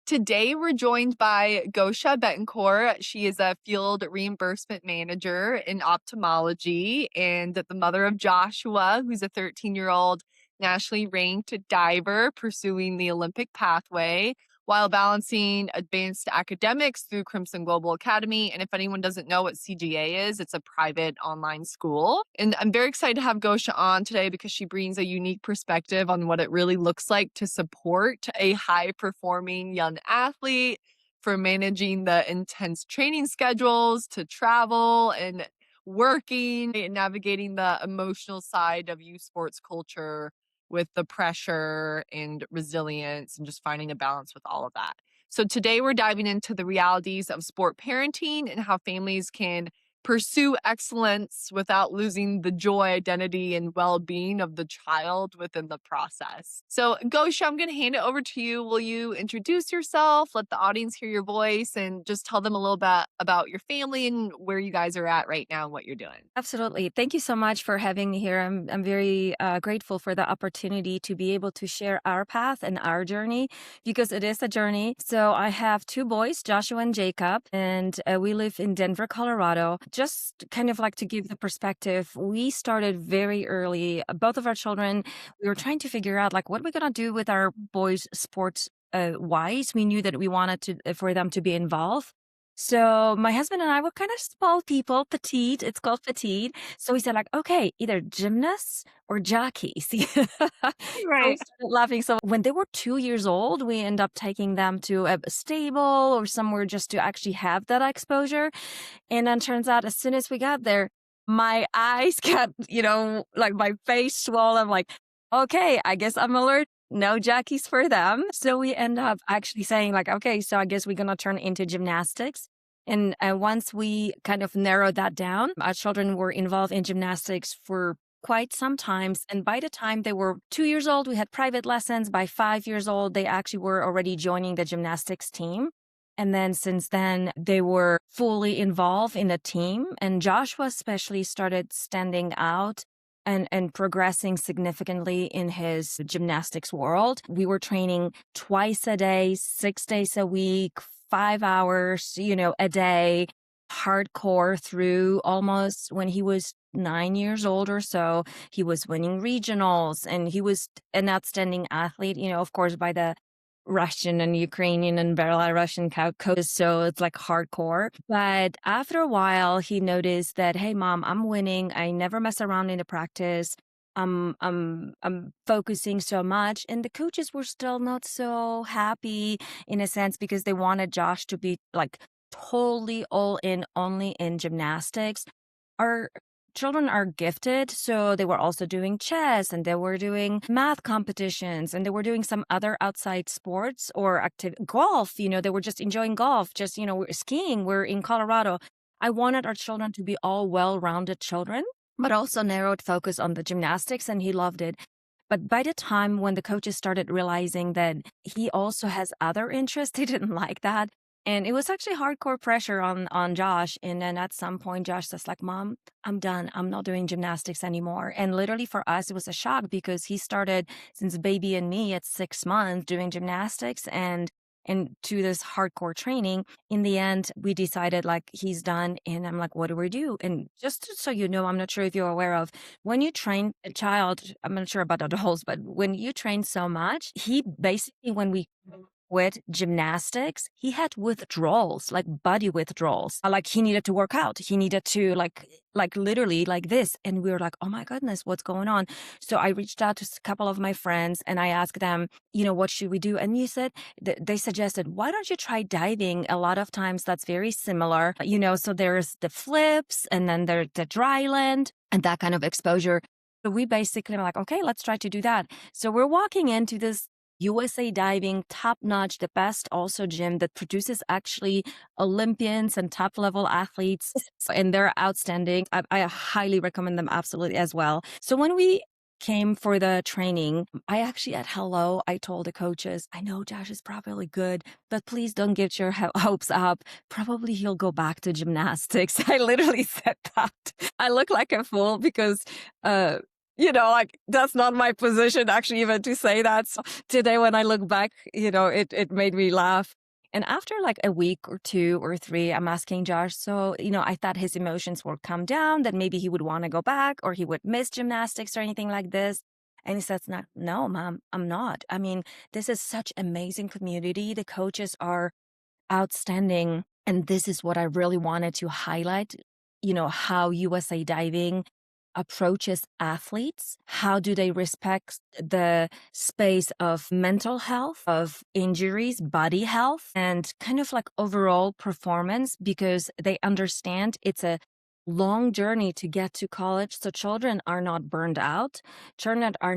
Today, we're joined by Gosia Betancourt. She is a field reimbursement manager in ophthalmology and the mother of Joshua, who's a 13-year-old nationally ranked diver pursuing the Olympic pathway while balancing advanced academics through Crimson Global Academy. And if anyone doesn't know what CGA is, it's a private online school. And I'm very excited to have Gosia on today because she brings a unique perspective on what it really looks like to support a high performing young athlete, for managing the intense training schedules, to travel and working and navigating the emotional side of youth sports culture with the pressure and resilience and just finding a balance with all of that. So today we're diving into the realities of sport parenting and how families can pursue excellence without losing the joy, identity, and well-being of the child within the process. So, Gosia, I'm going to hand it over to you. Will you introduce yourself, let the audience hear your voice, and just tell them a little bit about your family and where you guys are at right now and what you're doing? Absolutely. Thank you so much for having me here. I'm very grateful for the opportunity to be able to share our path and our journey because it is a journey. So I have two boys, Joshua and Jacob, and we live in Denver, Colorado. Just kind of like to give the perspective, we started very early. Both of our children, we were trying to figure out like what we're going to do with our boys' sports wise. We knew that we wanted to for them to be involved. So my husband and I were kind of small people, petite. It's called petite. So we said like, okay, either gymnasts or jockeys. So we Right. started laughing. So when they were 2 years old, we end up taking them to a stable or somewhere just to actually have that exposure. And then turns out as soon as we got there, my eyes got, like my face swollen. I'm like, okay, I guess I'm alert. No jockeys for them. So we end up actually saying like, okay, so I guess we're going to turn into gymnastics. And once we kind of narrowed that down, our children were involved in gymnastics for quite some times. And by the time they were 2 years old, we had private lessons. By 5 years old, they actually were already joining the gymnastics team. And then since then, they were fully involved in the team. And Joshua especially started standing out and progressing significantly in his gymnastics world. We were training twice a day, 6 days a week, 5 hours, a day, hardcore through almost when he was 9 years old or so. He was winning regionals and he was an outstanding athlete, of course, by the Russian and Ukrainian and Belarusian coaches, so it's like hardcore. But after a while, he noticed that, hey, mom, I'm winning. I never mess around in the practice. I'm focusing so much, and the coaches were still not so happy in a sense because they wanted Josh to be like totally all in, only in gymnastics. Our children are gifted, so they were also doing chess and they were doing math competitions and they were doing some other outside sports or golf. They were just enjoying golf, just, we're skiing. We're in Colorado. I wanted our children to be all well-rounded children, but also narrowed focus on the gymnastics, and he loved it. But by the time when the coaches started realizing that he also has other interests, they didn't like that. And it was actually hardcore pressure on Josh. And then at some point, Josh says like, Mom, I'm done. I'm not doing gymnastics anymore. And literally for us, it was a shock because he started since baby and me at 6 months doing gymnastics and to this hardcore training. In the end, we decided like he's done. And I'm like, what do we do? And just so you know, I'm not sure if you're aware of when you train a child, I'm not sure about adults, but when you train so much, he basically, when we with gymnastics, he had withdrawals, like body withdrawals. Like he needed to work out. He needed to like literally like this. And we were like, oh my goodness, what's going on? So I reached out to a couple of my friends and I asked them, what should we do? And they suggested, why don't you try diving? A lot of times that's very similar, so there's the flips and then there's the dry land and that kind of exposure. So we basically were like, okay, let's try to do that. So we're walking into this USA Diving, top-notch, the best also gym that produces actually Olympians and top-level athletes, and they're outstanding. I highly recommend them absolutely as well. So when we came for the training, I actually at hello, I told the coaches, I know Josh is probably good, but please don't get your hopes up. Probably he'll go back to gymnastics. I literally said that. I look like a fool because like that's not my position actually even to say that. So today when I look back, it made me laugh. And after like a week or two or three, I'm asking Josh, so, I thought his emotions would calm down, that maybe he would want to go back or he would miss gymnastics or anything like this. And he says, not, no, mom, I'm not. I mean, this is such amazing community. The coaches are outstanding. And this is what I really wanted to highlight, how USA Diving approaches athletes. How do they respect the space of mental health, of injuries, body health, and kind of like overall performance because they understand it's a long journey to get to college. So children are not burned out. Children are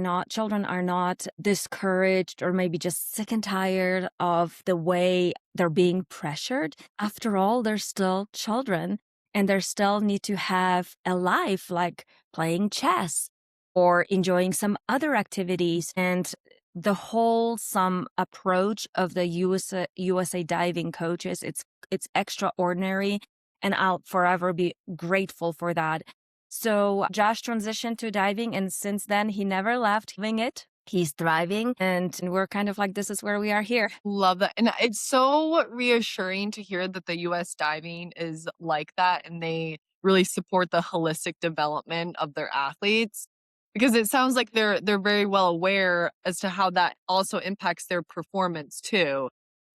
not discouraged or maybe just sick and tired of the way they're being pressured. After all, they're still children and they still need to have a life like playing chess or enjoying some other activities. And the wholesome approach of the USA Diving coaches, it's extraordinary, and I'll forever be grateful for that. So Josh transitioned to diving, and since then he never left doing it. He's thriving, and we're kind of like, this is where we are here. Love that. And it's so reassuring to hear that the US diving is like that and they really support the holistic development of their athletes because it sounds like they're very well aware as to how that also impacts their performance too.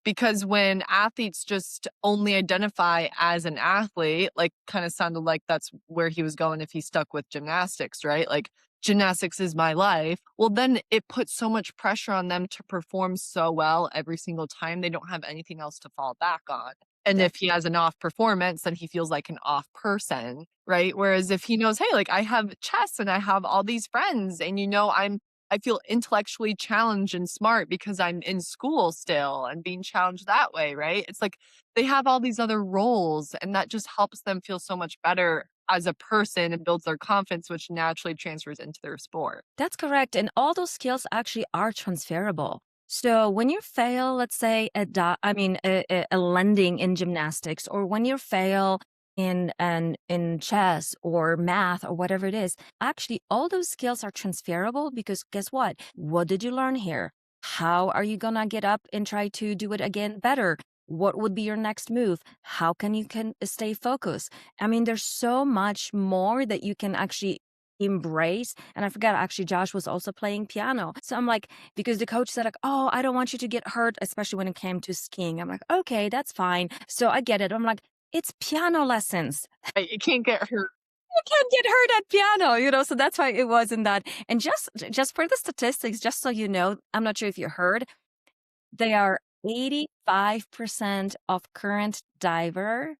Because when athletes just only identify as an athlete, like kind of sounded like that's where he was going if he stuck with gymnastics, right? Like gymnastics is my life. Well, then it puts so much pressure on them to perform so well every single time. They don't have anything else to fall back on. And if he has an off performance, then he feels like an off person, right? Whereas if he knows, hey, like I have chess and I have all these friends, and I feel intellectually challenged and smart because I'm in school still and being challenged that way, right? It's like they have all these other roles, and that just helps them feel so much better as a person and builds their confidence, which naturally transfers into their sport. That's correct. And all those skills actually are transferable. So when you fail, let's say a landing in gymnastics, or when you fail in chess or math or whatever it is, actually all those skills are transferable because guess what? What did you learn here? How are you gonna get up and try to do it again better? What would be your next move? How can stay focused? I mean, there's so much more that you can actually embrace. And I forgot, actually, Josh was also playing piano. So I'm like, because the coach said like, oh, I don't want you to get hurt, especially when it came to skiing. I'm like, okay, that's fine. So I get it. I'm like, it's piano lessons. Right, you can't get hurt. You can't get hurt at piano, so that's why it wasn't that. And just for the statistics, just so you know, I'm not sure if you heard, they are 85% of current divers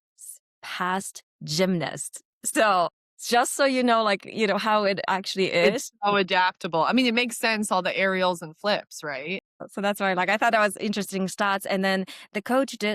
past gymnasts. So just so you know, like, how it actually It's is. so adaptable. I mean, it makes sense, all the aerials and flips, right? So that's why, like, I thought that was interesting stats. And then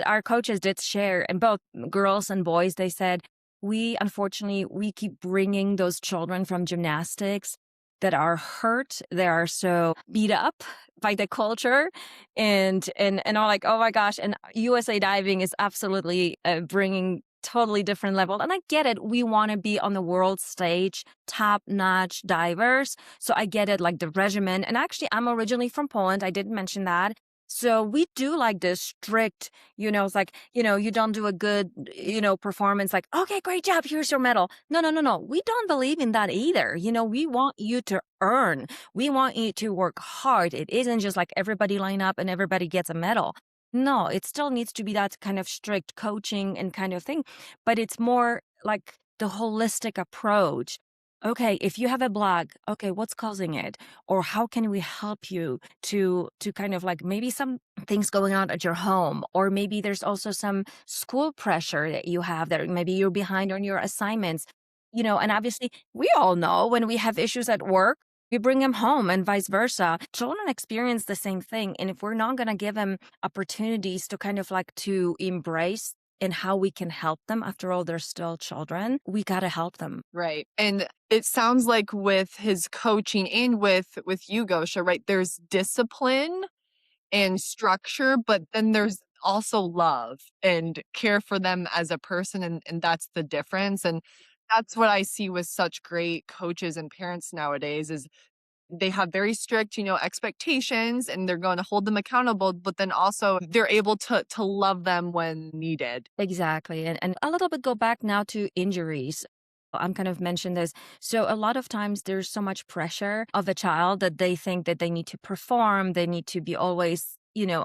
our coaches did share, and both girls and boys, they said, unfortunately, we keep bringing those children from gymnastics that are hurt. They are so beat up by the culture and all like, oh my gosh. And USA Diving is absolutely bringing totally different level. And I get it. We want to be on the world stage, top notch divers. So I get it, like the regimen. And actually, I'm originally from Poland. I didn't mention that. So we do like this strict, it's like, you don't do a good, performance, like, okay, great job. Here's your medal. No, no, no, no. We don't believe in that either. We want you to earn. We want you to work hard. It isn't just like everybody line up and everybody gets a medal. No, it still needs to be that kind of strict coaching and kind of thing, but it's more like the holistic approach. Okay, if you have a block, okay, what's causing it? Or how can we help you to kind of like maybe some things going on at your home, or maybe there's also some school pressure that you have that maybe you're behind on your assignments. And obviously we all know when we have issues at work, we bring them home and vice versa. Children experience the same thing. And if we're not going to give them opportunities to kind of like to embrace and how we can help them, after all, they're still children, we got to help them. Right. And it sounds like with his coaching and with you, Gosha, right? There's discipline and structure, but then there's also love and care for them as a person, and that's the difference. And That's what I see with such great coaches and parents nowadays is they have very strict, expectations and they're going to hold them accountable, but then also they're able to love them when needed. Exactly. And a little bit go back now to injuries. I'm kind of mentioned this. So a lot of times there's so much pressure of a child that they think that they need to perform, they need to be always,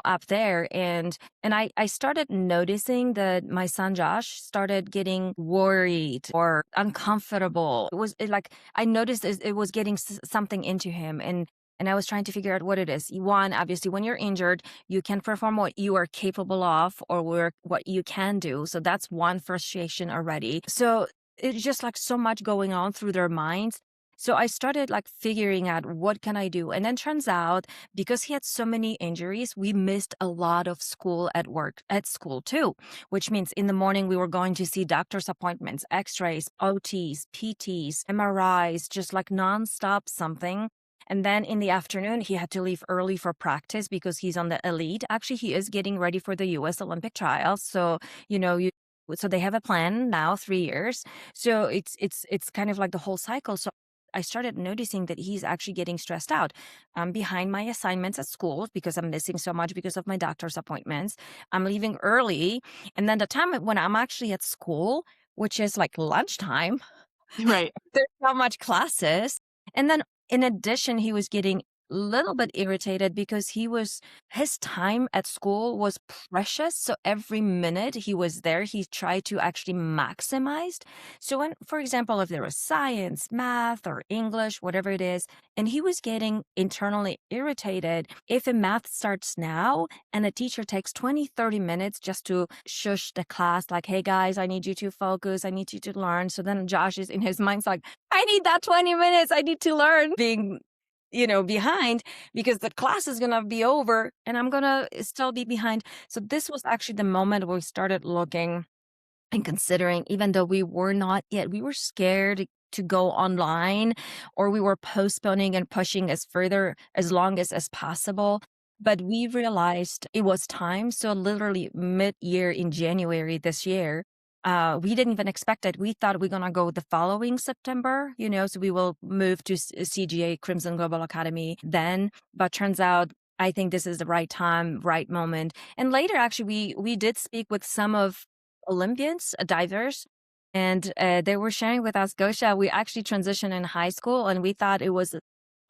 up there. And I started noticing that my son Josh started getting worried or uncomfortable. Like I noticed it was getting something into him, and I was trying to figure out what it is. One, obviously, when you're injured, you can perform what you are capable of or what you can do. So that's one frustration already. So it's just like so much going on through their minds. So I started like figuring out what can I do. And then turns out because he had so many injuries, we missed a lot of school at school too, which means in the morning we were going to see doctor's appointments, x-rays, OTs, PTs, MRIs, just like nonstop something. And then in the afternoon, he had to leave early for practice because he's on the elite. Actually, he is getting ready for the US Olympic trials. So, so they have a plan now, 3 years. So it's kind of like the whole cycle. So I started noticing that he's actually getting stressed out. I'm behind my assignments at school because I'm missing so much because of my doctor's appointments. I'm leaving early. And then the time when I'm actually at school, which is like lunchtime, Right. there's not much classes. And then in addition, he was getting a little bit irritated because his time at school was precious. So every minute he was there, he tried to actually maximize. So when, for example, if there was science, math, or English, whatever it is, and he was getting internally irritated if a math starts now and a teacher takes 20, 30 minutes just to shush the class, like, hey guys, I need you to focus, I need you to learn. So then Josh is in his mind's like, I need that 20 minutes. I need to learn being, behind because the class is going to be over and I'm going to still be behind. So this was actually the moment where we started looking and considering, even though we were not yet, we were scared to go online or we were postponing and pushing as long as possible. But we realized it was time. So literally mid-year in January this year, we didn't even expect it. We thought we're going to go the following September, so we will move to CGA, Crimson Global Academy then. But turns out, I think this is the right time, right moment. And later, actually, we did speak with some of Olympians, divers, and they were sharing with us, Gosia, we actually transitioned in high school and we thought it was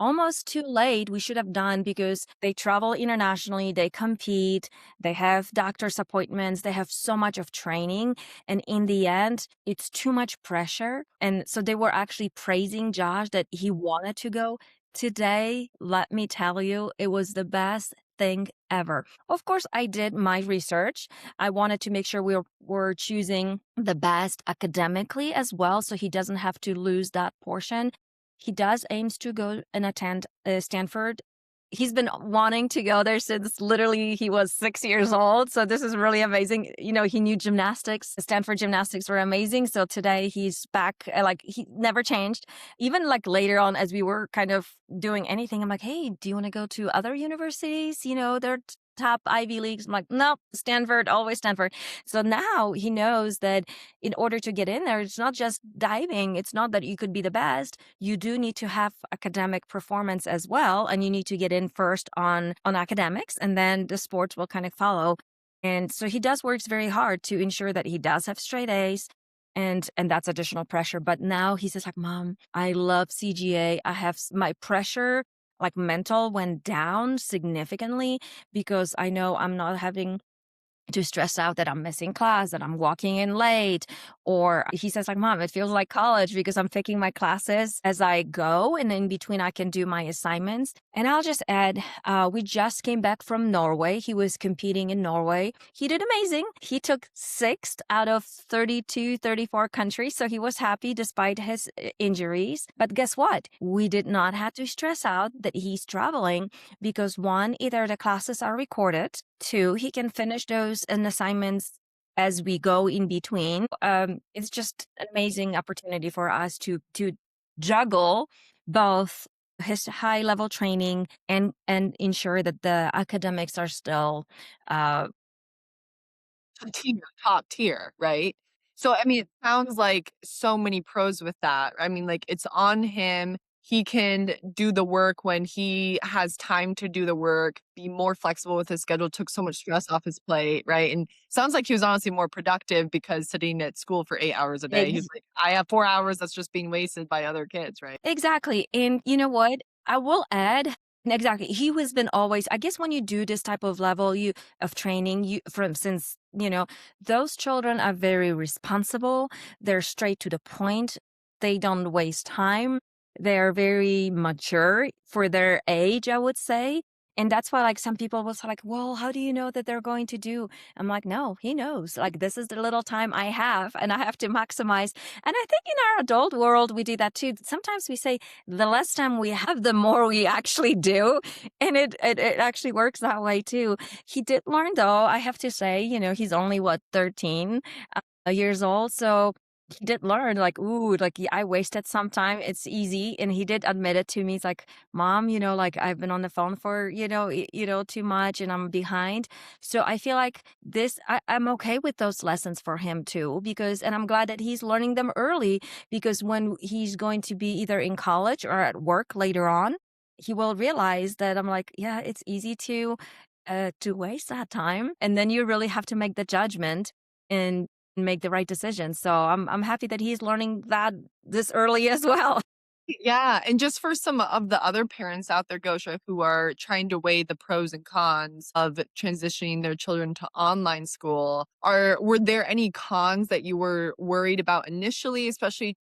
almost too late. We should have done because they travel internationally, they compete, they have doctor's appointments, they have so much of training. And in the end, it's too much pressure. And so they were actually praising Josh that he wanted to go. Today, let me tell you, it was the best thing ever. Of course, I did my research. I wanted to make sure we were choosing the best academically as well, so he doesn't have to lose that portion. He does aims to go and attend Stanford. He's been wanting to go there since literally he was 6 years old. So this is really amazing. He knew gymnastics. Stanford gymnastics were amazing. So today he's back. Like he never changed. Even like later on, as we were kind of doing anything, I'm like, hey, do you want to go to other universities? They're top Ivy Leagues. I'm like, no, Stanford, always Stanford. So now he knows that in order to get in there, it's not just diving. It's not that you could be the best. You do need to have academic performance as well. And you need to get in first on academics, and then the sports will kind of follow. And so he does works very hard to ensure that he does have straight A's. And that's additional pressure. But now he says like, Mom, I love CGA. I have my pressure, like mental, went down significantly because I know I'm not having to stress out that I'm missing class, that I'm walking in late. Or he says like, Mom, it feels like college because I'm taking my classes as I go. And in between I can do my assignments. And I'll just add, we just came back from Norway. He was competing in Norway. He did amazing. He took sixth out of 32, 34 countries. So he was happy despite his injuries. But guess what? We did not have to stress out that he's traveling because one, either the classes are recorded. Two, he can finish those and assignments as we go in between. It's just an amazing opportunity for us to juggle both his high level training and ensure that the academics are still Top tier, right? So, I mean, it sounds like so many pros with that. I mean, like, it's on him. He can do the work when he has time to do the work, be more flexible with his schedule, took so much stress off his plate, right? And sounds like he was honestly more productive because sitting at school for 8 hours a day, he's like, I have 4 hours that's just being wasted by other kids, right? Exactly. And you know what? I will add exactly. He has been always, I guess when you do this type of level you of training, you from since, those children are very responsible. They're straight to the point. They don't waste time. They're very mature for their age, I would say. And that's why like some people was like, well, how do you know that they're going to do? I'm like, no, he knows. Like this is the little time I have and I have to maximize. And I think in our adult world, we do that too. Sometimes we say the less time we have, the more we actually do. And it actually works that way too. He did learn though, I have to say, he's only what, 13 years old. So he did learn like, ooh, like yeah, I wasted some time. It's easy. And he did admit it to me. He's like, Mom, like I've been on the phone for, too much and I'm behind. So I feel like I'm okay with those lessons for him too, and I'm glad that he's learning them early because when he's going to be either in college or at work later on, he will realize that I'm like, yeah, it's easy to waste that time. And then you really have to make the judgment and make the right decision. So I'm happy that he's learning that this early as well. Yeah, and just for some of the other parents out there, Gosha, who are trying to weigh the pros and cons of transitioning their children to online school, were there any cons that you were worried about initially, especially,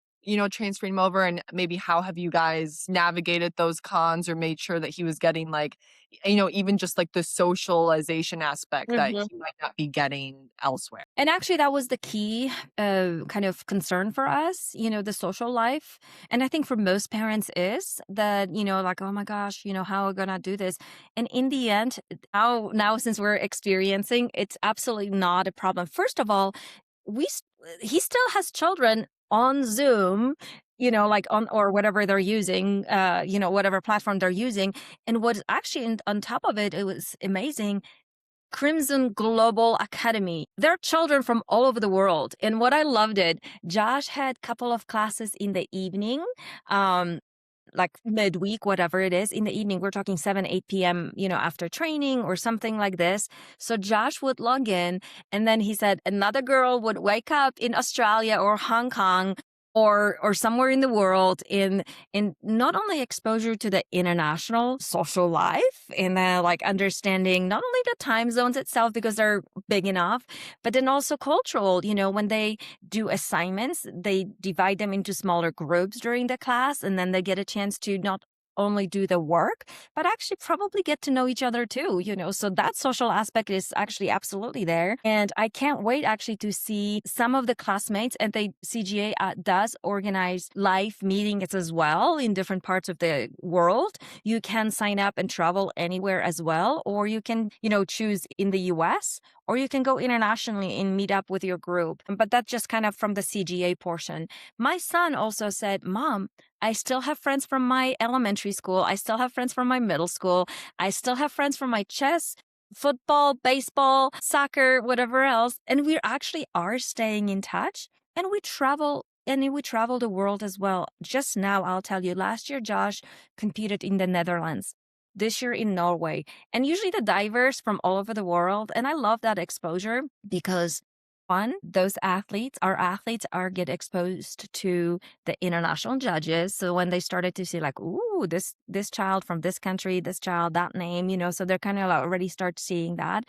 transferring him over? And maybe how have you guys navigated those cons or made sure that he was getting like, even just like the socialization aspect that he might not be getting elsewhere? And actually, that was the key kind of concern for us, the social life. And I think for most parents is that, like, oh my gosh, how are we going to do this? And in the end, now since we're experiencing, it's absolutely not a problem. First of all, he still has children on Zoom, like on or whatever they're using, whatever platform they're using. And what's actually on top of it, it was amazing. Crimson Global Academy. They're children from all over the world. And what I loved it, Josh had a couple of classes in the evening, like midweek, whatever it is, in the evening. We're talking 7, 8 p.m., after training or something like this. So Josh would log in and then he said another girl would wake up in Australia or Hong Kong or somewhere in the world in not only exposure to the international social life and like understanding not only the time zones itself because they're big enough, but then also cultural, when they do assignments, they divide them into smaller groups during the class and then they get a chance to not only do the work, but actually probably get to know each other too, So that social aspect is actually absolutely there. And I can't wait actually to see some of the classmates and the CGA does organize live meetings as well in different parts of the world. You can sign up and travel anywhere as well, or you can, choose in the US or you can go internationally and meet up with your group. But that's just kind of from the CGA portion. My son also said, Mom, I still have friends from my elementary school. I still have friends from my middle school. I still have friends from my chess, football, baseball, soccer, whatever else. And we actually are staying in touch and we travel. And we travel the world as well. Just now, I'll tell you, last year, Josh competed in the Netherlands. This year in Norway. And usually the divers from all over the world. And I love that exposure because one, our athletes are get exposed to the international judges. So when they started to see like, ooh, this child from this country, this child, that name, so they're kind of like already start seeing that.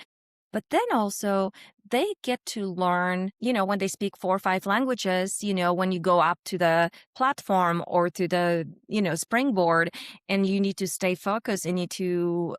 But then also they get to learn, when they speak 4 or 5 languages, when you go up to the platform or to the, springboard and you need to stay focused and need to,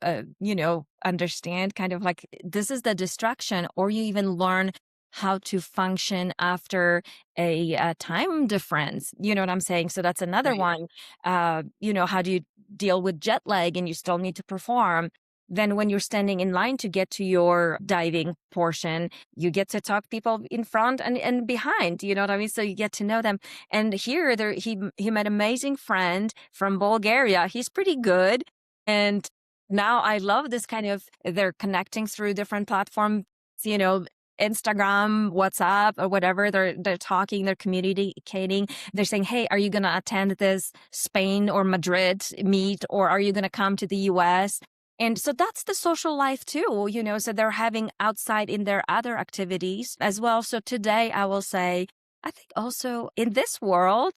understand kind of like this is the distraction, or you even learn how to function after a time difference. You know what I'm saying? So that's another Right. one. How do you deal with jet lag and you still need to perform? Then when you're standing in line to get to your diving portion, you get to talk people in front and behind, you know what I mean? So you get to know them. And here he met an amazing friend from Bulgaria. He's pretty good. And now I love this kind of, they're connecting through different platforms, you know, Instagram, WhatsApp, or whatever. They're talking, they're communicating. They're saying, "Hey, are you going to attend this Spain or Madrid meet, or are you going to come to the US?" And so that's the social life too, so they're having outside in their other activities as well. So today I will say, I think also in this world,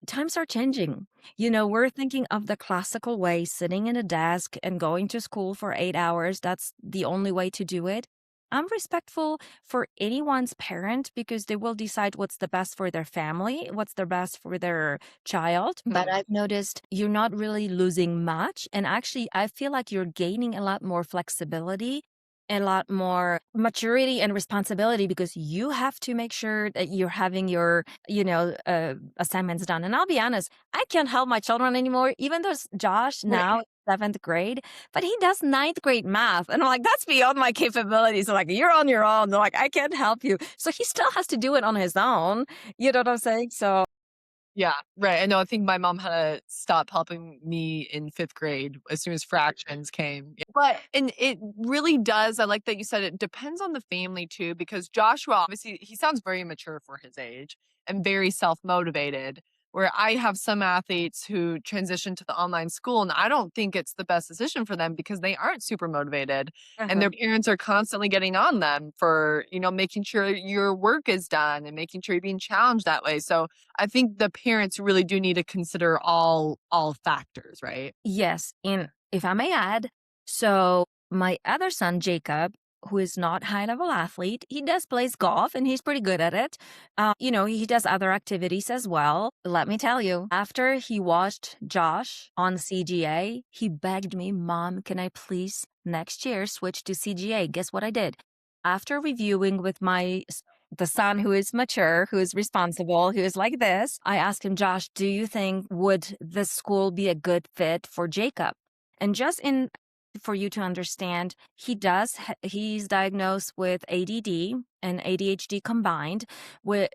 times are changing. We're thinking of the classical way, sitting in a desk and going to school for 8 hours. That's the only way to do it. I'm respectful for anyone's parent because they will decide what's the best for their family, what's the best for their child. But I've noticed you're not really losing much. And actually, I feel like you're gaining a lot more flexibility, a lot more maturity and responsibility because you have to make sure that you're having your assignments done. And I'll be honest, I can't help my children anymore, even though Josh now is seventh grade, but he does ninth grade math. And I'm like, that's beyond my capabilities. So like, you're on your own. They're like, I can't help you. So he still has to do it on his own. You know what I'm saying? So Yeah, right. I know. I think my mom had to stop helping me in 5th grade as soon as fractions came. Yeah. But and it really does, I like that you said it depends on the family too, because Joshua, obviously, he sounds very mature for his age and very self-motivated. Where I have some athletes who transition to the online school, and I don't think it's the best decision for them because they aren't super motivated and their parents are constantly getting on them for, making sure your work is done and making sure you're being challenged that way. So I think the parents really do need to consider all factors, right? yes, and if I may add, so my other son, Jacob, who is not high level athlete, he does plays golf and he's pretty good at it. He does other activities as well. Let me tell you, after he watched Josh on CGA, he begged me, "Mom, can I please next year switch to CGA?" Guess what I did? After reviewing with the son who is mature, who is responsible, who is like this, I asked him, "Josh, do you think would this school be a good fit for Jacob?" And just in for you to understand, he's diagnosed with ADD and ADHD combined.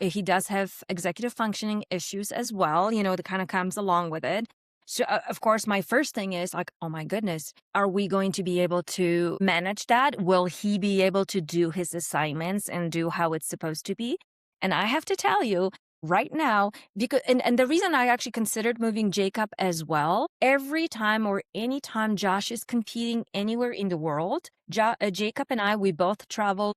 He does have executive functioning issues as well, that kind of comes along with it. So, of course, my first thing is like, oh my goodness, are we going to be able to manage that? Will he be able to do his assignments and do how it's supposed to be? And I have to tell you, right now, because and the reason I actually considered moving Jacob as well, every time or any time Josh is competing anywhere in the world, Jacob and I, we both travel.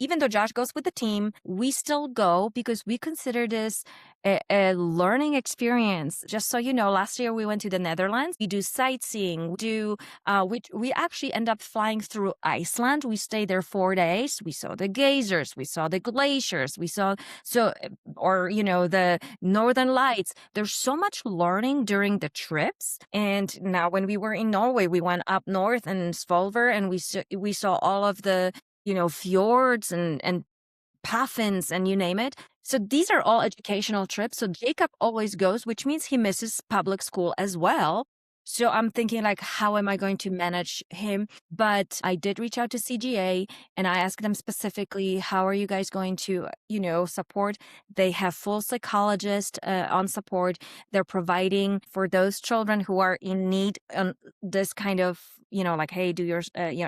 Even though Josh goes with the team, we still go because we consider this a learning experience. Just so you know, last year we went to the Netherlands. We do sightseeing. We actually end up flying through Iceland. We stayed there 4 days. We saw the geysers. We saw the glaciers. We saw the Northern Lights. There's so much learning during the trips. And now when we were in Norway, we went up north in Svolvær and we saw all of the fjords and puffins and you name it. So these are all educational trips. So Jacob always goes, which means he misses public school as well. So I'm thinking like, how am I going to manage him? But I did reach out to CGA and I asked them specifically, how are you guys going to, support? They have full psychologist on support. They're providing for those children who are in need on this kind of, like, hey, do your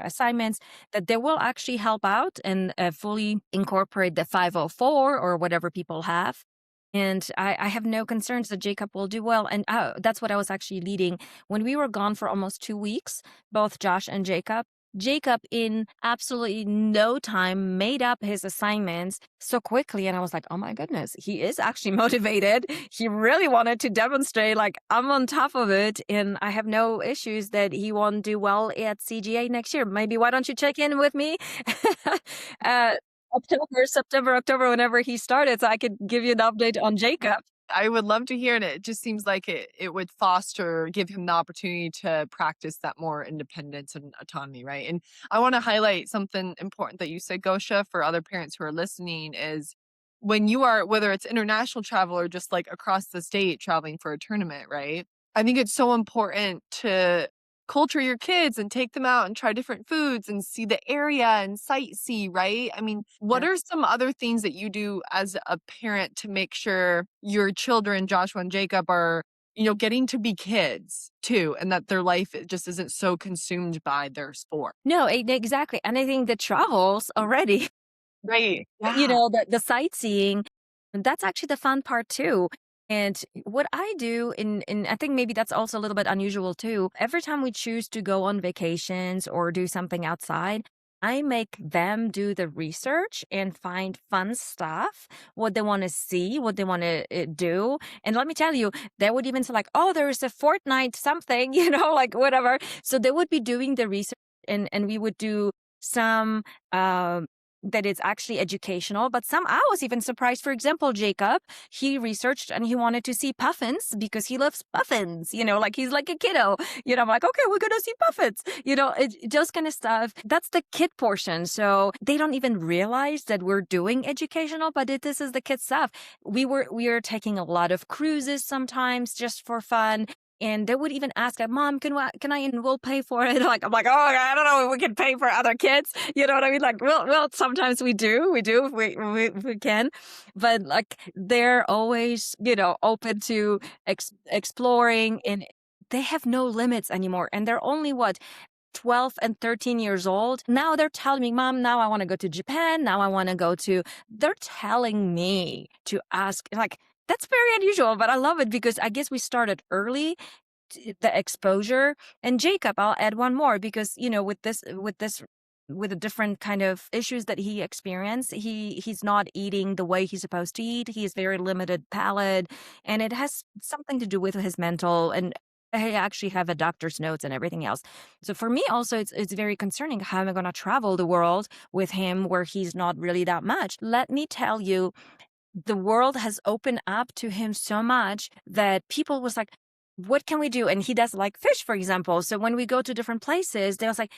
assignments, that they will actually help out and fully incorporate the 504 or whatever people have. And I have no concerns that Jacob will do well. And that's what I was actually leading. When we were gone for almost 2 weeks, both Josh and Jacob in absolutely no time made up his assignments so quickly. And I was like, oh my goodness, he is actually motivated. He really wanted to demonstrate like I'm on top of it. And I have no issues that he won't do well at CGA next year. Maybe why don't you check in with me? October, September, October, whenever he started, so I could give you an update on Jacob. I would love to hear it. It just seems like it would give him the opportunity to practice that more independence and autonomy, right? And I want to highlight something important that you said, Gosha, for other parents who are listening is when you are, whether it's international travel or just like across the state traveling for a tournament, right? I think it's so important to culture your kids and take them out and try different foods and see the area and sightsee, right? I mean, what Yeah. are some other things that you do as a parent to make sure your children, Joshua and Jacob, are, getting to be kids too, and that their life just isn't so consumed by their sport? No, exactly. And I think the travels already Right. Yeah. The sightseeing, that's actually the fun part too. And what I do, and I think maybe that's also a little bit unusual too. Every time we choose to go on vacations or do something outside, I make them do the research and find fun stuff, what they want to see, what they want to do. And let me tell you, they would even say like, "Oh, there's a Fortnite something," like whatever. So they would be doing the research, and we would do some that it's actually educational, but some I was even surprised. For example, Jacob, he researched and he wanted to see puffins because he loves puffins, like he's like a kiddo. I'm like, okay, we're gonna see puffins, those kind of stuff. That's the kid portion. So they don't even realize that we're doing educational, but this is the kid stuff. We are taking a lot of cruises sometimes just for fun. And they would even ask, like, "Mom, can I, and we'll pay for it." Like, I'm like, "Oh, I don't know if we can pay for other kids." You know what I mean? Like, well, sometimes we do if we can, but like they're always, open to exploring, and they have no limits anymore. And they're only what 12 and 13 years old. Now they're telling me, "Mom, now I want to go to Japan. Now I want to go to," they're telling me to ask, like, that's very unusual, but I love it because I guess we started early, the exposure. And Jacob, I'll add one more because, with the different kind of issues that he experienced, he's not eating the way he's supposed to eat. He has very limited palate, and it has something to do with his mental, and I actually have a doctor's notes and everything else. So for me also, it's very concerning. How am I going to travel the world with him where he's not really that much? Let me tell you, the world has opened up to him so much that people was like, "What can we do?" And he does like fish, for example. So when we go to different places, they was like,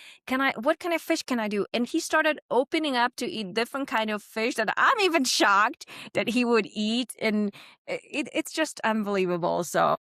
what kind of fish can I do?" And he started opening up to eat different kind of fish that I'm even shocked that he would eat. And it's just unbelievable. So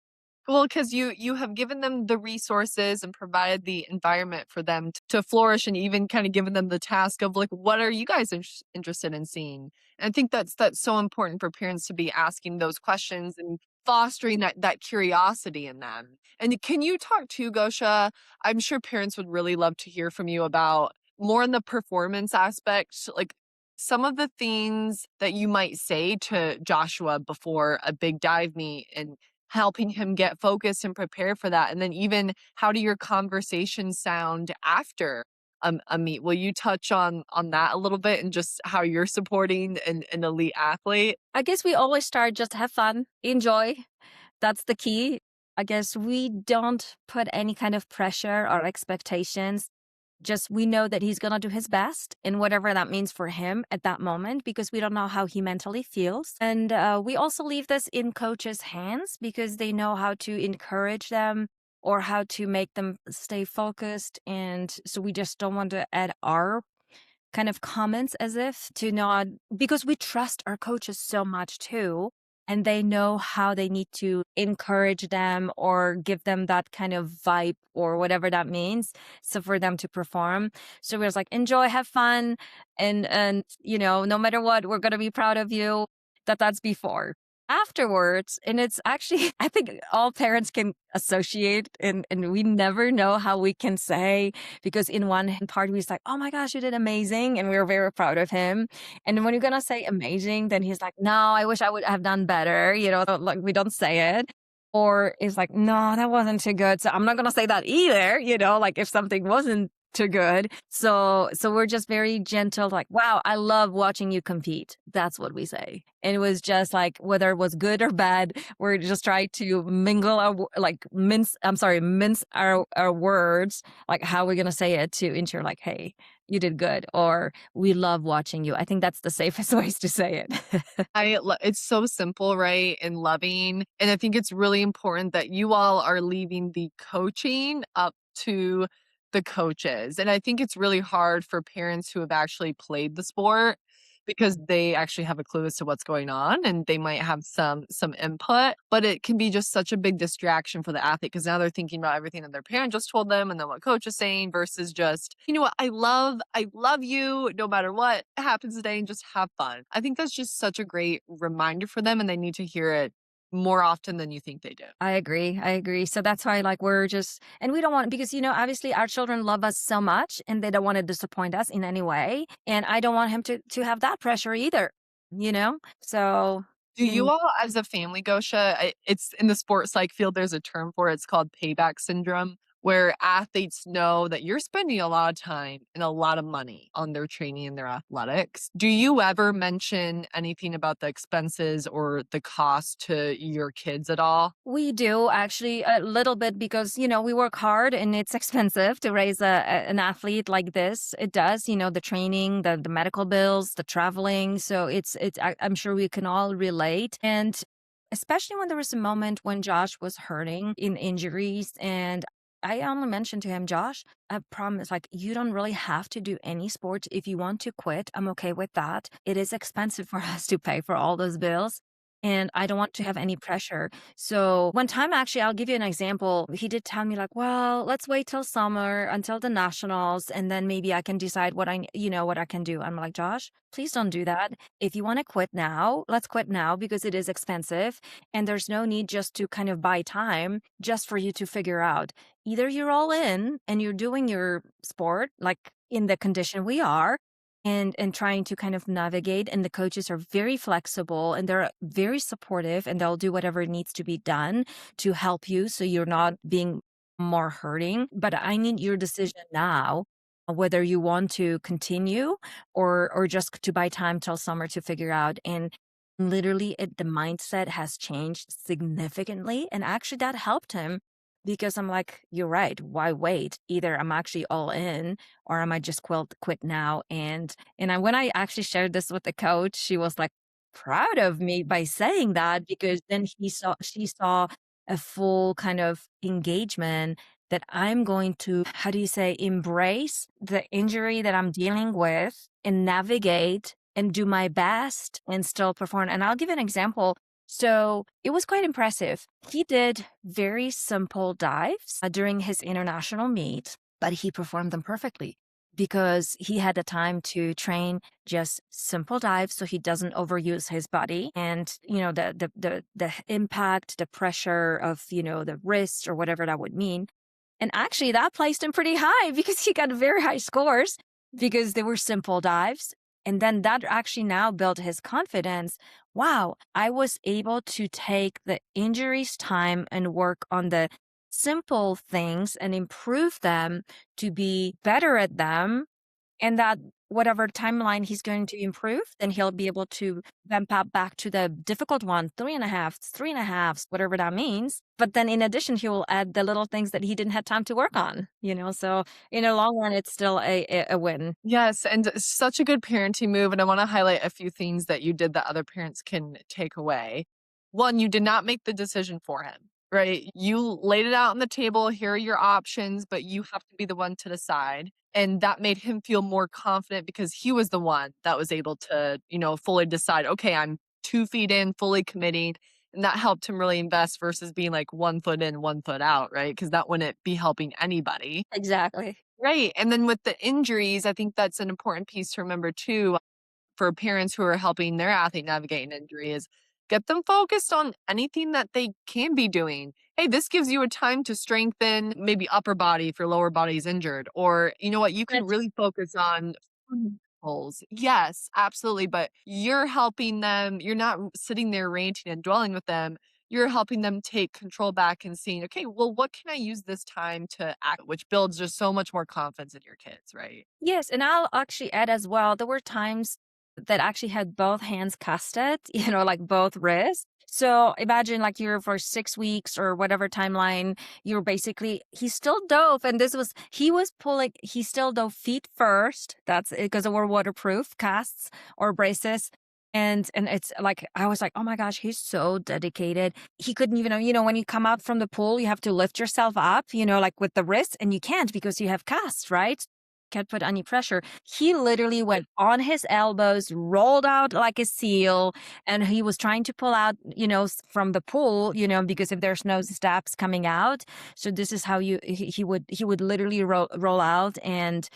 Well, because you have given them the resources and provided the environment for them to flourish, and even kinda given them the task of, like, what are you guys interested in seeing? And I think that's so important for parents to be asking those questions and fostering that curiosity in them. And can you talk to Gosha? I'm sure parents would really love to hear from you about more in the performance aspect, like, some of the things that you might say to Joshua before a big dive meet and helping him get focused and prepare for that, and then even how do your conversations sound after a meet? Will you touch on that a little bit and just how you're supporting an elite athlete? I guess we always start just have fun, enjoy. That's the key. I guess we don't put any kind of pressure or expectations. Just we know that he's gonna do his best in whatever that means for him at that moment because we don't know how he mentally feels. And we also leave this in coaches' hands because they know how to encourage them or how to make them stay focused. And so we just don't want to add our kind of comments as if to not, because we trust our coaches so much too. And they know how they need to encourage them or give them that kind of vibe or whatever that means. So for them to perform. So we're just like, enjoy, have fun. And no matter what, we're gonna be proud of you. That's before. Afterwards, and it's actually, I think all parents can associate, and we never know how we can say, because in one part he's like, "Oh my gosh, you did amazing," and we're very proud of him. And when you're gonna say amazing, then he's like, "No, I wish I would have done better." Like we don't say it. Or it's like, "No, that wasn't too good." So I'm not gonna say that either, like if something wasn't too good. So we're just very gentle, like, "Wow, I love watching you compete." That's what we say. And it was just like whether it was good or bad, we're just trying to mingle mince our words, like how we're gonna say it to ensure like, "Hey, you did good," or "We love watching you." I think that's the safest ways to say it. It's so simple, right, and loving, and I think it's really important that you all are leaving the coaching up to the coaches, and I think it's really hard for parents who have actually played the sport because they actually have a clue as to what's going on, and they might have some input, but it can be just such a big distraction for the athlete because now they're thinking about everything that their parent just told them and then what coach is saying versus just, "You know what? I love you no matter what happens today and just have fun." I think that's just such a great reminder for them and they need to hear it more often than you think they do. I agree. I agree. So that's why, like, we're just, and we don't want, because, obviously our children love us so much and they don't want to disappoint us in any way. And I don't want him to have that pressure either, you know? So, Do you mm, all as a family, Gosha, it's in the sports psych field, there's a term for it, it's called payback syndrome, where athletes know that you're spending a lot of time and a lot of money on their training and their athletics. Do you ever mention anything about the expenses or the cost to your kids at all? we do actually a little bit because, we work hard and it's expensive to raise an athlete like this. It does, the training, the medical bills, the traveling. So I'm sure we can all relate. And especially when there was a moment when Josh was hurting in injuries, and I only mentioned to him, Josh, I promise, like, you don't really have to do any sport. If you want to quit, I'm okay with that. It is expensive for us to pay for all those bills. And I don't want to have any pressure. So one time, actually, I'll give you an example. He did tell me, like, well, let's wait till summer until the nationals, and then maybe I can decide what I can do. I'm like, Josh, please don't do that. If you want to quit now, let's quit now because it is expensive. And there's no need just to kind of buy time just for you to figure out. Either you're all in and you're doing your sport, like in the condition we are, and trying to kind of navigate, and the coaches are very flexible and they're very supportive and they'll do whatever needs to be done to help you so you're not being more hurting. But I need your decision now, whether you want to continue or just to buy time till summer to figure out. And literally the mindset has changed significantly, and actually that helped him, because I'm like, you're right, why wait? Either I'm actually all in, or I might just quit now. When I actually shared this with the coach, she was like proud of me by saying that, because then she saw a full kind of engagement that I'm going to, how do you say, embrace the injury that I'm dealing with and navigate and do my best and still perform. And I'll give an example. So it was quite impressive. He did very simple dives during his international meet, but he performed them perfectly because he had the time to train just simple dives so he doesn't overuse his body. And, the impact, the pressure of, the wrist or whatever that would mean. And actually that placed him pretty high because he got very high scores because they were simple dives. And then that actually now built his confidence. Wow, I was able to take the injuries time and work on the simple things and improve them to be better at them, and that whatever timeline he's going to improve, then he'll be able to vamp up back to the difficult one, 3.5, 3.5, whatever that means. But then in addition, he will add the little things that he didn't have time to work on, So in the long run, it's still a win. Yes, and such a good parenting move, and I wanna highlight a few things that you did that other parents can take away. 1, you did not make the decision for him, right? You laid it out on the table, "Here are your options, but you have to be the one to decide," and that made him feel more confident because he was the one that was able to, fully decide, "Okay, I'm 2 feet in, fully committing," and that helped him really invest versus being, like, 1 foot in, 1 foot out, right? Because that wouldn't be helping anybody. Exactly. Right, and then with the injuries, I think that's an important piece to remember too, for parents who are helping their athlete navigate an injury is get them focused on anything that they can be doing. Hey, this gives you a time to strengthen maybe upper body if your lower body is injured, or you know what, you can That's really focus on fundamentals. Yes, absolutely. But you're helping them, you're not sitting there ranting and dwelling with them. You're helping them take control back and seeing, okay, well, what can I use this time to act, which builds just so much more confidence in your kids, right? Yes, and I'll actually add as well, there were times that actually had both hands casted, like both wrists. So imagine like you're for 6 weeks or whatever timeline, you're basically, he still dove. And he still dove feet first. That's it, because we're waterproof casts or braces. And it's like, I was like, oh my gosh, he's so dedicated. He couldn't even, when you come out from the pool, you have to lift yourself up, like with the wrist, and you can't because you have casts, right? can't put any pressure. He literally went on his elbows, rolled out like a seal, and he was trying to pull out, from the pool, because if there's no steps coming out. So this is how he would literally roll out and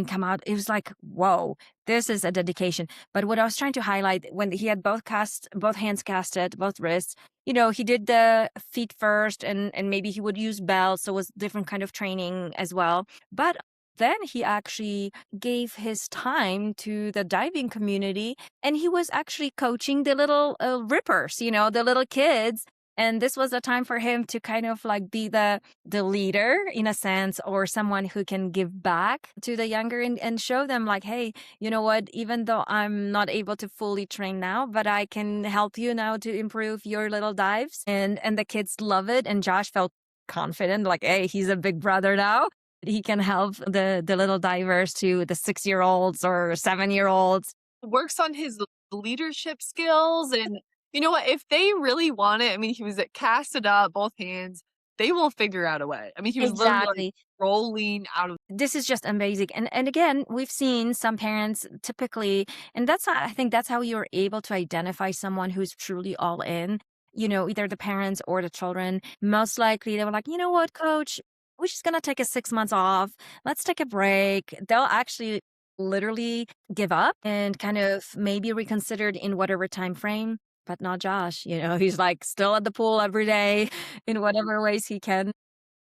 come out. It was like, whoa, this is a dedication. But what I was trying to highlight, when he had both hands casted, both wrists, he did the feet first, and maybe he would use belts. So it was different kind of training as well. But then he actually gave his time to the diving community, and he was actually coaching the little rippers, the little kids. And this was a time for him to kind of like be the leader in a sense, or someone who can give back to the younger, and show them like, hey, you know what, even though I'm not able to fully train now, but I can help you now to improve your little dives. And the kids love it. And Josh felt confident, like, hey, he's a big brother now. He can help the little divers, to the 6-year-olds or 7-year-olds. Works on his leadership skills, and you know what? If they really want it, I mean, he was casted up, both hands. They will figure out a way. I mean, he was literally like Exactly. rolling out of. This is just amazing. And again, we've seen some parents typically, and I think that's how you're able to identify someone who's truly all in. Either the parents or the children. Most likely they were like, you know what, coach, we're just gonna take a 6 months off. Let's take a break. They'll actually literally give up and kind of maybe reconsidered in whatever time frame. But not Josh. He's like still at the pool every day in whatever ways he can.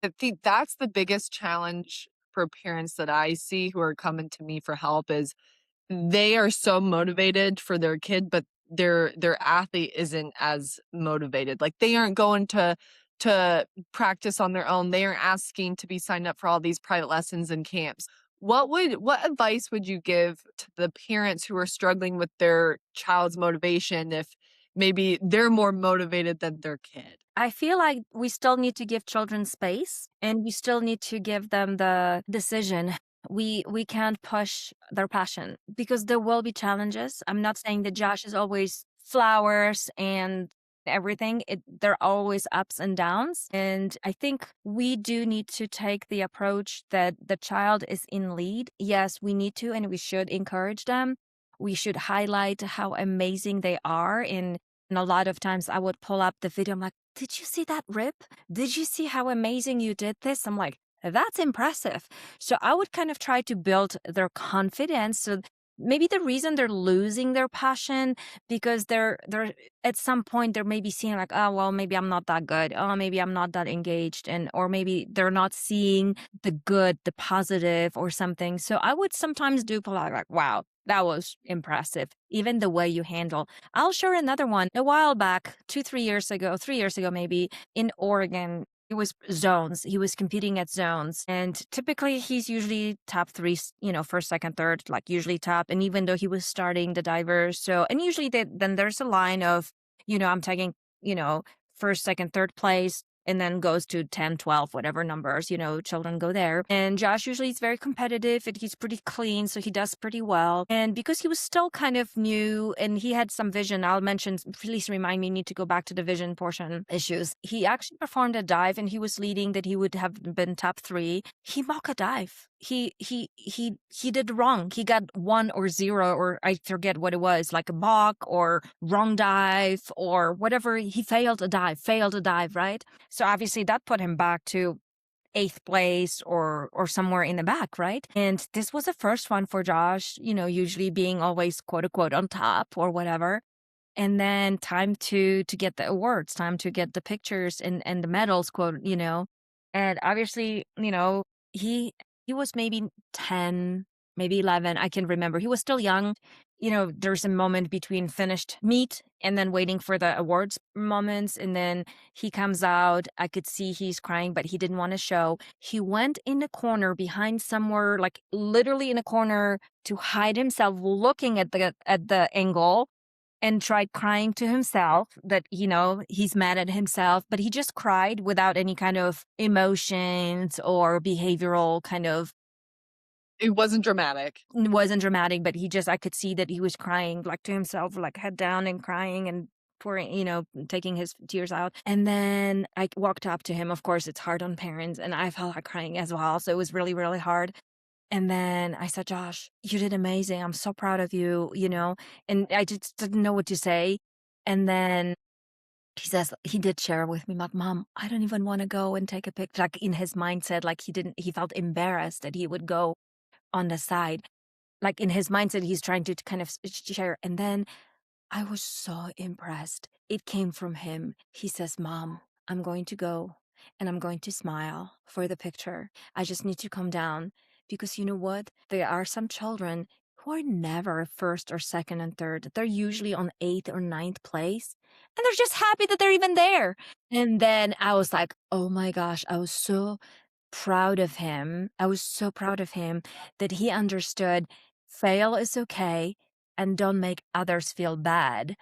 I think that's the biggest challenge for parents that I see who are coming to me for help is they are so motivated for their kid, but their athlete isn't as motivated. Like they aren't going to practice on their own. They aren't asking to be signed up for all these private lessons and camps. What advice would you give to the parents who are struggling with their child's motivation if maybe they're more motivated than their kid? I feel like we still need to give children space, and we still need to give them the decision. We can't push their passion, because there will be challenges. I'm not saying that Josh is always flowers and everything. There are always ups and downs. And I think we do need to take the approach that the child is in lead. Yes, we need to, and we should encourage them. We should highlight how amazing they are. And a lot of times I would pull up the video. I'm like, did you see that rip? Did you see how amazing you did this? I'm like, that's impressive. So I would kind of try to build their confidence. So maybe the reason they're losing their passion, because they're at some point they're maybe seeing like, oh well, maybe I'm not that good. Oh, maybe I'm not that engaged, and or maybe they're not seeing the good, the positive, or something. So I would sometimes do pull out like, wow, that was impressive. Even the way you handle. I'll share another one. A while back, 3 years ago maybe, in Oregon. It was zones. He was competing at zones. And typically he's usually top three, first, second, third, like usually top. And even though he was starting the divers. And usually then there's a line of, I'm taking, first, second, third place, and then goes to 10, 12, whatever numbers, children go there. And Josh usually is very competitive, and he's pretty clean, so he does pretty well. And because he was still kind of new and he had some vision, I'll mention, please remind me, need to go back to the vision portion issues. He actually performed a dive, and he was leading that he would have been top 3. He mocked a dive. He did wrong. He got 1 or 0, or I forget what it was, like a balk or wrong dive or whatever. He failed a dive, right? So obviously that put him back to 8th place or somewhere in the back, right? And this was the first one for Josh, usually being always quote unquote on top or whatever. And then time to get the awards, time to get the pictures and the medals, quote, And obviously, he he was maybe 10, maybe 11, I can remember. He was still young. There's a moment between finished meet and then waiting for the awards moments. And then he comes out. I could see he's crying, but he didn't want to show. He went in the corner behind somewhere, like literally in a corner, to hide himself, looking at the angle, and tried crying to himself that, he's mad at himself, but he just cried without any kind of emotions or behavioral kind of. It wasn't dramatic. It wasn't dramatic, but I could see that he was crying, like to himself, like head down and crying and pouring, taking his tears out. And then I walked up to him. Of course, it's hard on parents, and I felt like crying as well. So it was really, really hard. And then I said, "Josh, you did amazing. I'm so proud of you," and I just didn't know what to say. And then he did share with me, like, "Mom, I don't even wanna go and take a picture." Like, in his mindset, like, he felt embarrassed that he would go on the side. Like, in his mindset, he's trying to kind of share, and then I was so impressed. It came from him. He says, "Mom, I'm going to go and I'm going to smile for the picture. I just need to calm down because you know what? There are some children who are never first or second and third. They're usually on eighth or ninth place and they're just happy that they're even there." And then I was like, oh my gosh, I was so proud of him. I was so proud of him that he understood fail is okay and don't make others feel bad.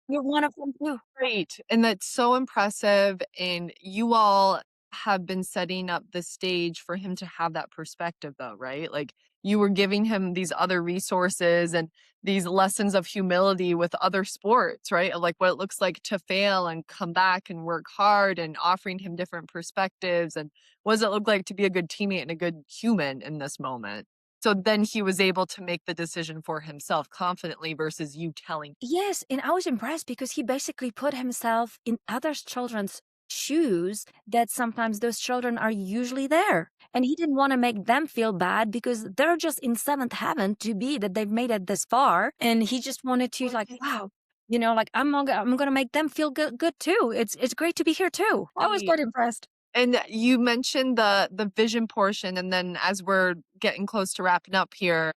You're one of them too. Great, and that's so impressive, and you all have been setting up the stage for him to have that perspective though, right? Like, you were giving him these other resources and these lessons of humility with other sports, right? Of, like, what it looks like to fail and come back and work hard and offering him different perspectives, and what does it look like to be a good teammate and a good human in this moment? So then he was able to make the decision for himself confidently versus you telling. Yes, and I was impressed because he basically put himself in other children's shoes that sometimes those children are usually there. And he didn't want to make them feel bad because they're just in seventh heaven to be that they've made it this far. And he just wanted to like, wow, like I'm gonna make them feel good too. It's great to be here too. I was Right. quite impressed. And you mentioned the vision portion, and then as we're getting close to wrapping up here,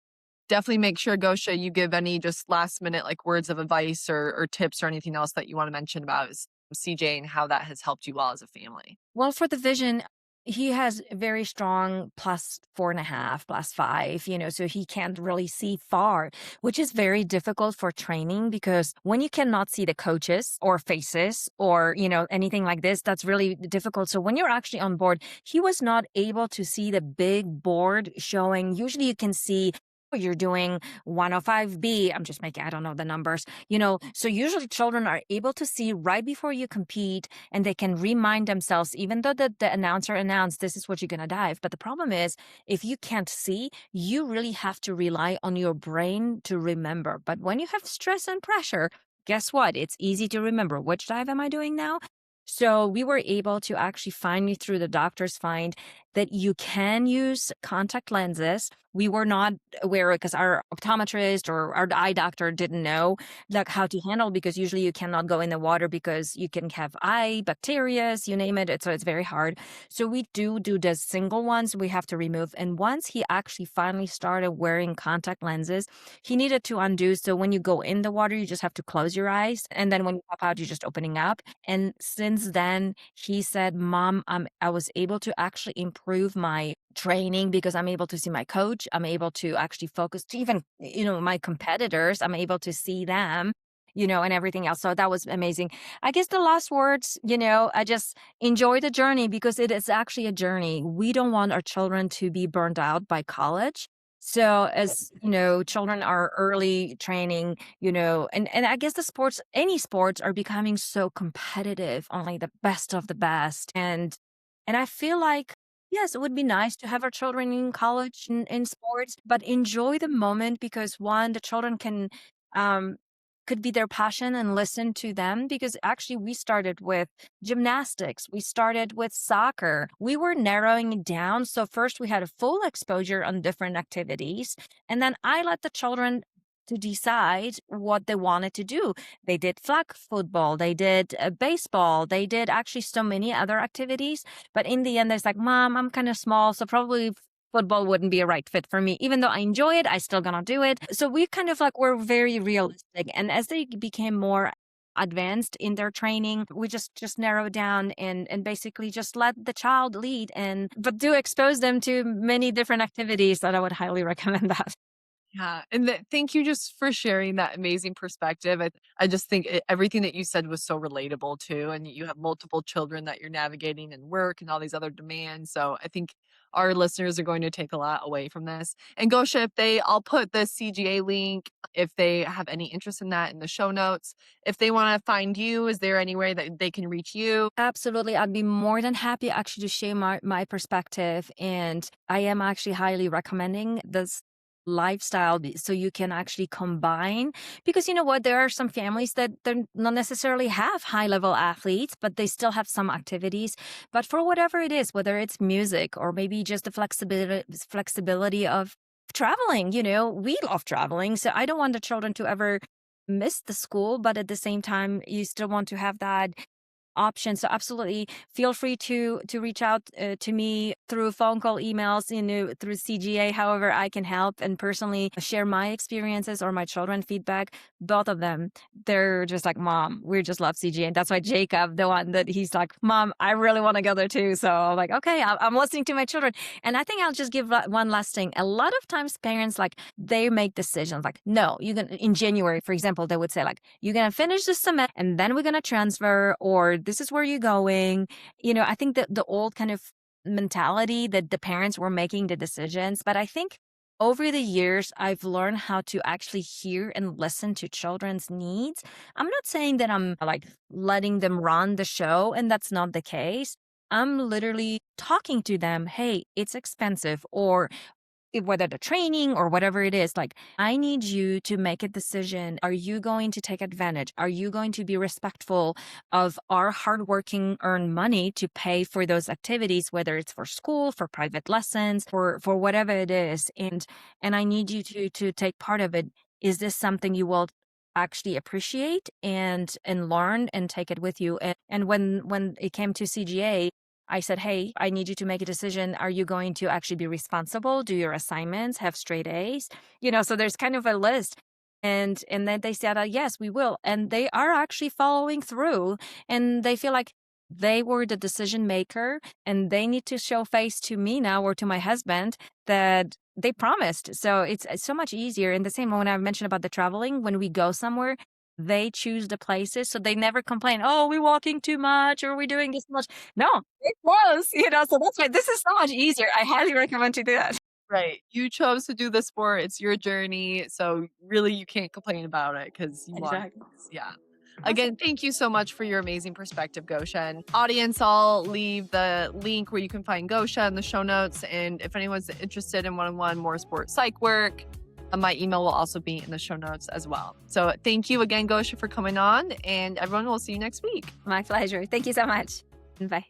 definitely make sure, Gosia, you give any just last minute like words of advice or tips or anything else that you want to mention about CJ and how that has helped you all as a family. Well, for the vision, he has a very strong plus 4.5, plus 5, so he can't really see far, which is very difficult for training because when you cannot see the coaches or faces or, anything like this, that's really difficult. So when you're actually on board, he was not able to see the big board showing. Usually you can see you're doing 105B. I'm just making, I don't know the numbers, so usually children are able to see right before you compete and they can remind themselves, even though the announcer announced this is what you're going to dive. But the problem is, if you can't see, you really have to rely on your brain to remember. But when you have stress and pressure, guess what? It's easy to remember. Which dive am I doing now? So we were able to actually finally, through the doctors, find that you can use contact lenses. We were not aware because our optometrist or our eye doctor didn't know like how to handle because usually you cannot go in the water because you can have eye bacteria, you name it. So it's very hard. So we do the single ones we have to remove. And once he actually finally started wearing contact lenses, he needed to undo. So when you go in the water, you just have to close your eyes. And then when you pop out, you're just opening up. And since then, he said, Mom, I was able to actually improve my training because I'm able to see my coach. I'm able to actually focus to even, my competitors. I'm able to see them, and everything else. So that was amazing. I guess the last words, I just enjoy the journey because it is actually a journey. We don't want our children to be burned out by college. So as children are early training, and I guess the sports, any sports are becoming so competitive, only the best of the best. And I feel like, yes, it would be nice to have our children in college and in sports, but enjoy the moment because one, the children um could be their passion and listen to them because actually we started with gymnastics. We started with soccer. We were narrowing it down. So first we had a full exposure on different activities. And then I let the children to decide what they wanted to do. They did flag football, they did baseball, they did actually so many other activities. But in the end, there's like, Mom, I'm kind of small, so probably football wouldn't be a right fit for me. Even though I enjoy it, I still gonna do it. So we kind of like were very realistic. And as they became more advanced in their training, we just narrow down and basically just let the child lead and but do expose them to many different activities that I would highly recommend that. Yeah, and thank you just for sharing that amazing perspective. I just think everything that you said was so relatable too, and you have multiple children that you're navigating and work and all these other demands. So I think our listeners are going to take a lot away from this. And Gosha, I'll put the CGA link if they have any interest in that in the show notes. If they want to find you, is there any way that they can reach you? Absolutely. I'd be more than happy actually to share my perspective. And I am actually highly recommending this lifestyle so you can actually combine, because you know what, there are some families that they're not necessarily have high level athletes, but they still have some activities. But for whatever it is, whether it's music or maybe just the flexibility of traveling, we love traveling. So I don't want the children to ever miss the school, but at the same time, you still want to have that option. So absolutely feel free to reach out to me through phone call, emails, through CGA, however I can help, and personally share my experiences or my children feedback. Both of them, they're just like, Mom, we just love CGA. And that's why Jacob, the one that he's like, Mom, I really want to go there too. So I'm like, okay, I'm listening to my children. And I think I'll just give one last thing. A lot of times parents, like, they make decisions like, no, you can, in January, for example, they would say like, you're going to finish this semester and then we're going to transfer, or this is where you're going. I think that the old kind of mentality that the parents were making the decisions, but I think over the years, I've learned how to actually hear and listen to children's needs. I'm not saying that I'm like letting them run the show, and that's not the case. I'm literally talking to them. Hey, it's expensive, or whether the training or whatever it is, like, I need you to make a decision. Are you going to take advantage? Are you going to be respectful of our hardworking earned money to pay for those activities, whether it's for school, for private lessons, for whatever it is? And I need you to take part of it. Is this something you will actually appreciate and learn and take it with you? And when it came to CGA, I said, hey, I need you to make a decision. Are you going to actually be responsible, do your assignments, have straight A's? So there's kind of a list. And then they said, yes, we will. And they are actually following through, and they feel like they were the decision maker, and they need to show face to me now or to my husband that they promised. So it's so much easier. And the same when I mentioned about the traveling, when we go somewhere, they choose the places. So they never complain, oh, we're walking too much or we're doing this much. No, it was, so that's why this is so much easier. I highly recommend to do that. Right. You chose to do the sport. It's your journey. So really you can't complain about it because you want Exactly. this. Yeah. Awesome. Again, thank you so much for your amazing perspective, Gosha. And audience, I'll leave the link where you can find Gosha in the show notes. And if anyone's interested in one-on-one more sport psych work, my email will also be in the show notes as well. So thank you again, Gosha, for coming on. And everyone will see you next week. My pleasure. Thank you so much. Bye.